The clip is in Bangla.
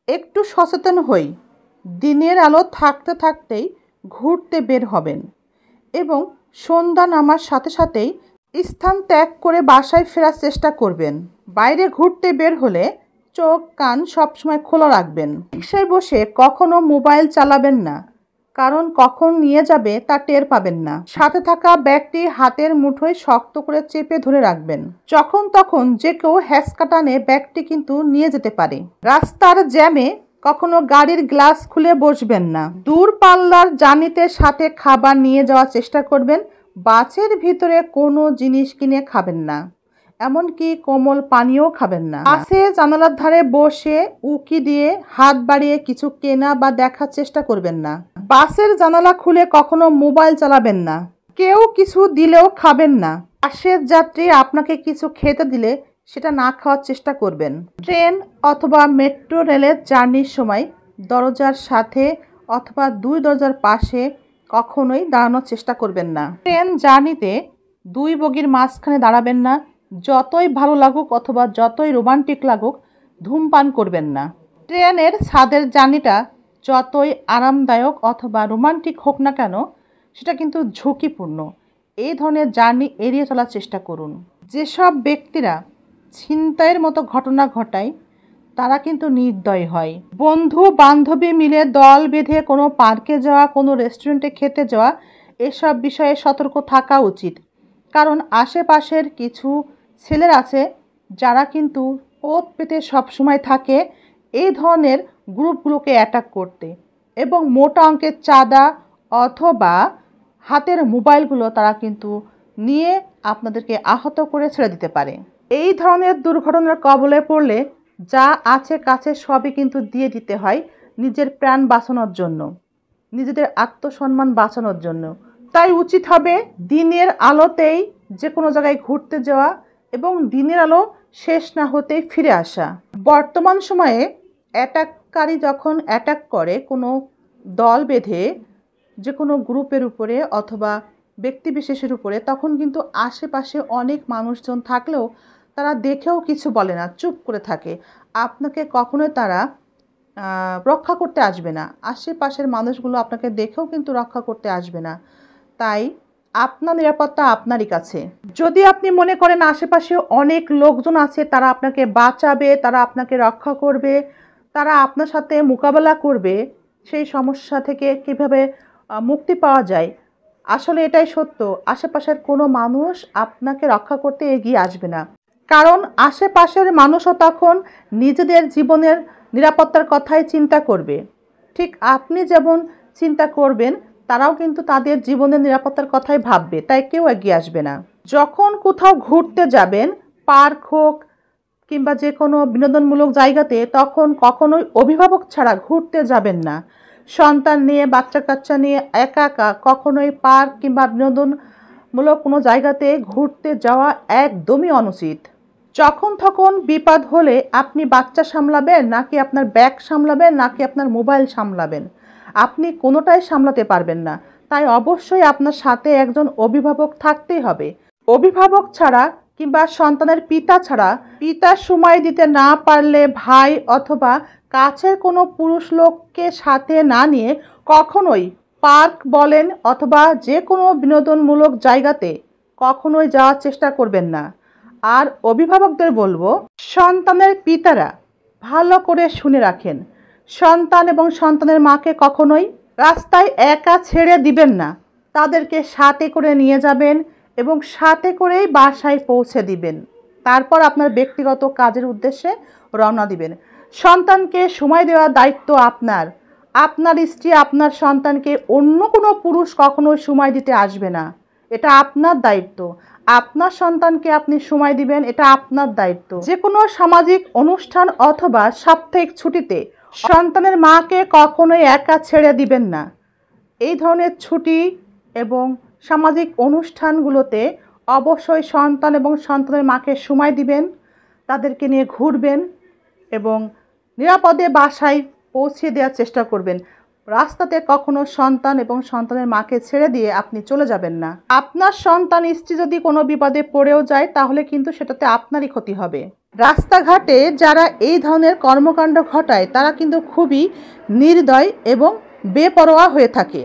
একটু সচেতন হই, দিনের আলো থাকতে থাকতেই ঘুরতে বের হবেন এবং সন্ধ্যা নামার সাথে সাথেই স্থান ত্যাগ করে বাসায় ফেরার চেষ্টা করবেন। বাইরে ঘুরতে বের হলে চোখ কান সবসময় খোলা রাখবেন। রিকশায় বসে কখনো মোবাইল চালাবেন না, কারণ কখন নিয়ে যাবে তা টের পাবেন না। সাথে থাকা ব্যাগটি হাতের মুঠোয় শক্ত করে চেপে ধরে রাখবেন। যখন তখন যে কেউ হ্যাঁচকা টানে ব্যাগটি কিন্তু নিয়ে যেতে পারে। রাস্তার জ্যামে কখনো গাড়ির গ্লাস খুলে বসবেন না। দূর পাল্লার জার্নিতে সাথে খাবার নিয়ে যাওয়ার চেষ্টা করবেন। বাসের ভিতরে কোনো জিনিস কিনে খাবেন না, এমনকি কোমল পানীয় খাবেন না। বাসে জানালার ধারে বসে উকি দিয়ে হাত বাড়িয়ে কিছু কেনা বা দেখার চেষ্টা করবেন না। বাসের জানালা খুলে কখনো মোবাইল চালাবেন না। কেউ কিছু দিলেও খাবেন না। বাসের যাত্রী আপনাকে কিছু খেতে দিলে সেটা না খাওয়ার চেষ্টা করবেন। ট্রেন অথবা মেট্রো রেলের জার্নির সময় দরজার সাথে অথবা দুই দরজার পাশে কখনোই দাঁড়ানোর চেষ্টা করবেন না। ট্রেন জার্নিতে দুই বগির মাঝখানে দাঁড়াবেন না। যতই ভালো লাগুক অথবা যতই রোমান্টিক লাগুক, ধূমপান করবেন না। ট্রেনের ছাদের জার্নিটা যতই আরামদায়ক অথবা রোমান্টিক হোক না কেন, সেটা কিন্তু ঝুঁকিপূর্ণ। এই ধরনের জার্নি এড়িয়ে চলার চেষ্টা করুন। যেসব ব্যক্তিরা ছিনতাইয়ের মতো ঘটনা ঘটায় তারা কিন্তু নির্দয় হয়। বন্ধু বান্ধবী মিলে দল বেঁধে কোনো পার্কে যাওয়া, কোনো রেস্টুরেন্টে খেতে যাওয়া, এসব বিষয়ে সতর্ক থাকা উচিত। কারণ আশেপাশের কিছু ছেলের আছে যারা কিন্তু ওত পেতে সবসময় থাকে এই ধরনের গ্রুপগুলোকে অ্যাটাক করতে, এবং মোটা অঙ্কের চাঁদা অথবা হাতের মোবাইলগুলো তারা কিন্তু নিয়ে আপনাদেরকে আহত করে ছেড়ে দিতে পারে। এই ধরনের দুর্ঘটনার কবলে পড়লে যা আছে কাছে সবই কিন্তু দিয়ে দিতে হয় নিজের প্রাণ বাঁচানোর জন্য, নিজেদের আত্মসম্মান বাঁচানোর জন্য। তাই উচিত হবে দিনের আলোতেই যে কোনো জায়গায় ঘুরতে যাওয়া এবং দিনের আলো শেষ না হতেই ফিরে আসা। বর্তমান সময়ে অ্যাটাককারী যখন অ্যাটাক করে কোনো দল বেঁধে যে কোনো গ্রুপের উপরে অথবা ব্যক্তিবিশেষের উপরে, তখন কিন্তু আশেপাশে অনেক মানুষজন থাকলেও তারা দেখেও কিছু বলে না, চুপ করে থাকে। আপনাকে কখনোই তারা রক্ষা করতে আসবে না। আশেপাশের মানুষগুলো আপনাকে দেখেও কিন্তু রক্ষা করতে আসবে না। তাই আপনার নিরাপত্তা আপনারই কাছে। যদি আপনি মনে করেন আশেপাশে অনেক লোকজন আছে, তারা আপনাকে বাঁচাবে, তারা আপনাকে রক্ষা করবে, তারা আপনার সাথে মোকাবেলা করবে, সেই সমস্যা থেকে কিভাবে মুক্তি পাওয়া যায়, আসলে এটাই সত্য। আশেপাশের কোনো মানুষ আপনাকে রক্ষা করতে এগিয়ে আসবে না, কারণ আশেপাশের মানুষও তখন নিজেদের জীবনের নিরাপত্তার কথাই চিন্তা করবে। ঠিক আপনি যেমন চিন্তা করবেন, তারাও কিন্তু তাদের জীবনের নিরাপত্তার কথাই ভাববে, তাই কেউ এগিয়ে আসবে না। যখন কোথাও ঘুরতে যাবেন, পার্ক হোক কিংবা যে কোনো বিনোদনমূলক জায়গাতে, তখন কখনোই অভিভাবক ছাড়া ঘুরতে যাবেন না। সন্তান নিয়ে, বাচ্চা কাচ্চা নিয়ে একা একা কখনোই পার্ক কিংবা বিনোদনমূলক কোনো জায়গাতে ঘুরতে যাওয়া একদমই অনুচিত। যখন তখন বিপদ হলে আপনি বাচ্চা সামলাবেন নাকি আপনার ব্যাগ সামলাবেন নাকি আপনার মোবাইল সামলাবেন, আপনি কোনোটাই সামলাতে পারবেন না। তাই অবশ্যই আপনার সাথে একজন অভিভাবক থাকতেই হবে। অভিভাবক ছাড়া কিংবা সন্তানের পিতা ছাড়া, পিতা সময় দিতে না পারলে ভাই অথবা কাছের কোনো পুরুষ লোককে সাথে না নিয়ে কখনোই পার্ক বলেন অথবা যে কোনো বিনোদনমূলক জায়গাতে কখনোই যাওয়ার চেষ্টা করবেন না। আর অভিভাবকদের বলবো, সন্তানের পিতারা ভালো করে শুনে রাখেন, সন্তান এবং সন্তানের মাকে কখনোই রাস্তায় একা ছেড়ে দিবেন না। তাদেরকে সাথে করে নিয়ে যাবেন এবং সাথে করেই বাসায় পৌঁছে দিবেন। তারপর আপনার ব্যক্তিগত কাজের উদ্দেশ্যে রওনা দিবেন। সন্তানকে সময় দেওয়ার দায়িত্ব আপনার। আপনার স্ত্রী আপনার সন্তানকে অন্য কোনো পুরুষ কখনোই সময় দিতে আসবে না, এটা আপনার দায়িত্ব। আপনার সন্তানকে আপনি সময় দিবেন, এটা আপনার দায়িত্ব। যে কোনো সামাজিক অনুষ্ঠান অথবা সাপ্তাহিক ছুটিতে সন্তানের মাকে কখনোই একা ছেড়ে দিবেন না। এই ধরনের ছুটি এবং সামাজিক অনুষ্ঠানগুলোতে অবশ্যই সন্তান এবং সন্তানের মাকে সময় দিবেন, তাদেরকে নিয়ে ঘুরবেন এবং নিরাপদে বাসায় পৌঁছে দেওয়ার চেষ্টা করবেন। রাস্তাতে কখনো সন্তান এবং সন্তানের মাকে ছেড়ে দিয়ে আপনি চলে যাবেন না। আপনার সন্তান স্ত্রী যদি কোনো বিপদে পড়েও যায়, তাহলে কিন্তু সেটাতে আপনারই ক্ষতি হবে। রাস্তাঘাটে যারা এই ধরনের কর্মকাণ্ড ঘটায় তারা কিন্তু খুবই নির্দয় এবং বেপরোয়া হয়ে থাকে।